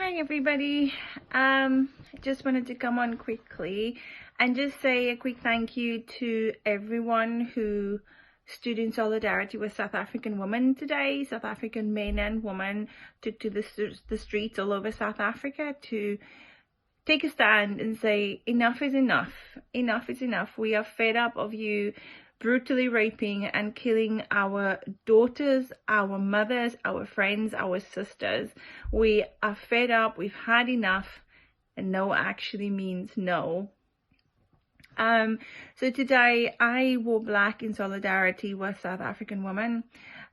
Hi everybody. Just wanted to come on quickly and just say a quick thank you to everyone who stood in solidarity with South African women today. South African men and women took to the streets all over South Africa to take a stand and say enough is enough. Enough is enough. We are fed up of you brutally raping and killing our daughters, our mothers, our friends, our sisters. We are fed up. We've had enough. And no actually means no. So today I wore black in solidarity with South African women,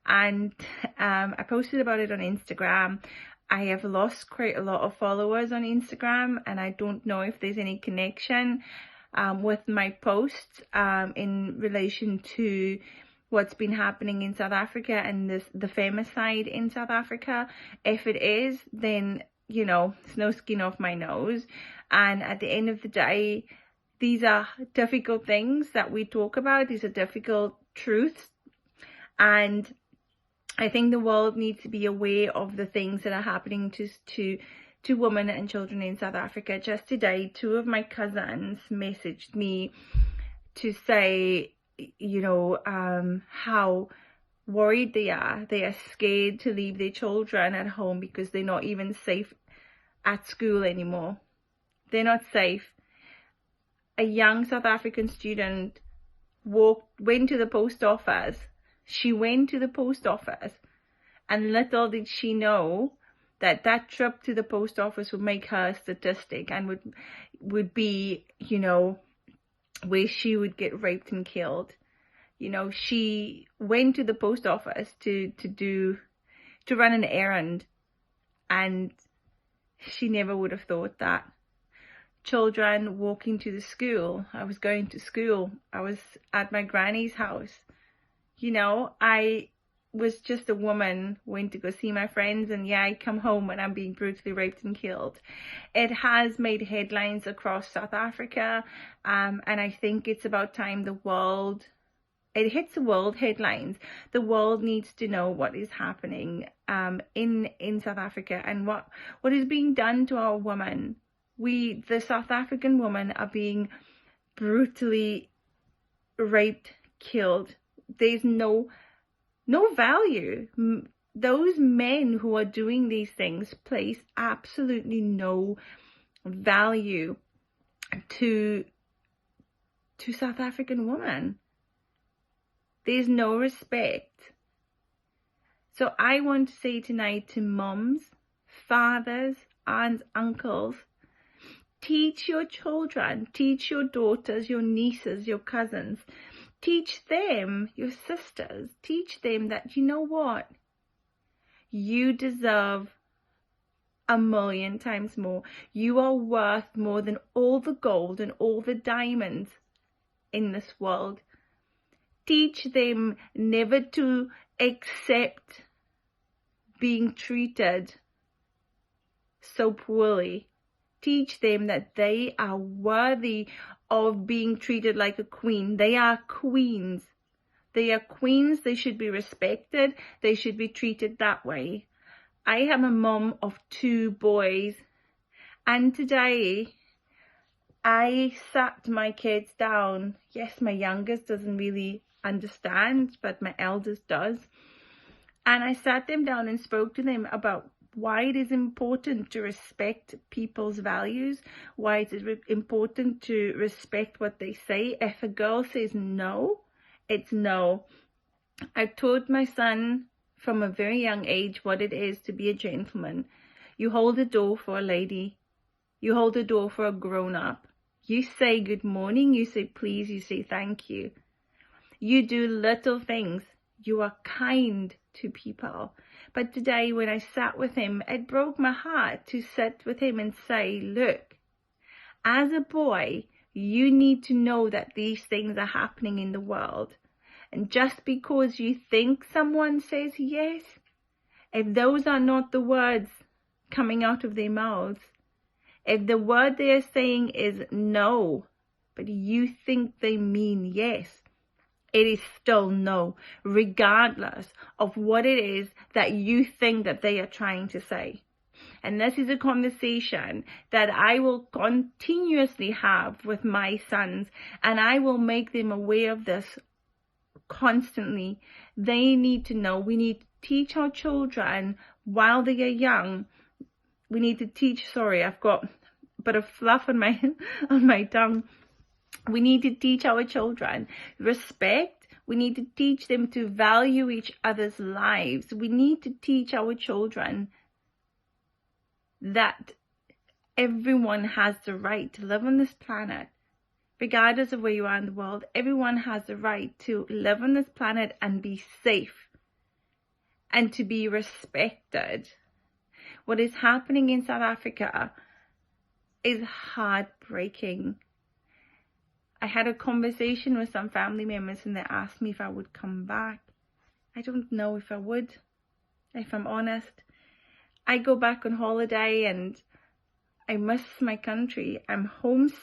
and I posted about it on Instagram. I have lost quite a lot of followers on Instagram, and I don't know if there's any connection with my posts in relation to what's been happening in South Africa and the femicide in South Africa. If it is, then, you know, it's no skin off my nose. And at the end of the day, these are difficult things that we talk about. These are difficult truths. And I think the world needs to be aware of the things that are happening to women and children in South Africa. Just today, two of my cousins messaged me to say, you know, how worried they are. They are scared to leave their children at home because they're not even safe at school anymore. They're not safe. A young South African student went to the post office. She went to the post office, and little did she know that trip to the post office would make her a statistic and would be, you know, where she would get raped and killed. You know, she went to the post office to run an errand, and she never would have thought that. Children walking to the school. I was going to school. I was at my granny's house. You know, I was just a woman, went to go see my friends, and yeah, I come home and I'm being brutally raped and killed. It has made headlines across South Africa, and I think it's about time it hits the world headlines. The world needs to know what is happening in South Africa and what is being done to our women. The South African women are being brutally raped, killed. There's no value. Those men who are doing these things place absolutely no value to South African women. There's no respect. So I want to say tonight to moms, fathers, aunts, uncles, teach your children, teach your daughters, your nieces, your cousins, teach them, your sisters, teach them that, you know what? You deserve 1,000,000 times more. You are worth more than all the gold and all the diamonds in this world. Teach them never to accept being treated so poorly. Teach them that they are worthy of being treated like a queen. They are queens. They are queens. They should be respected. They should be treated that way. I am a mom of 2 boys, and today I sat my kids down. Yes, my youngest doesn't really understand, but my eldest does. And I sat them down and spoke to them about why it is important to respect people's values, why it is important to respect what they say. If a girl says no, it's no. I taught my son from a very young age what it is to be a gentleman. You hold the door for a lady. You hold the door for a grown-up. You say good morning, you say please, you say thank you. You do little things. You are kind to people. But today when I sat with him, it broke my heart to sit with him and say, look, as a boy, you need to know that these things are happening in the world. And just because you think someone says yes, if those are not the words coming out of their mouths, if the word they are saying is no, but you think they mean yes, it is still no, regardless of what it is that you think that they are trying to say. And this is a conversation that I will continuously have with my sons, and I will make them aware of this constantly. They need to know. We need to teach our children while they are young. We need to teach, sorry, I've got a bit of fluff on my on my tongue. We need to teach our children respect. We need to teach them to value each other's lives. We need to teach our children that everyone has the right to live on this planet. Regardless of where you are in the world, everyone has the right to live on this planet and be safe and to be respected. What is happening in South Africa is heartbreaking. I had a conversation with some family members and they asked me if I would come back. I don't know if I would, if I'm honest. I go back on holiday and I miss my country. I'm homesick.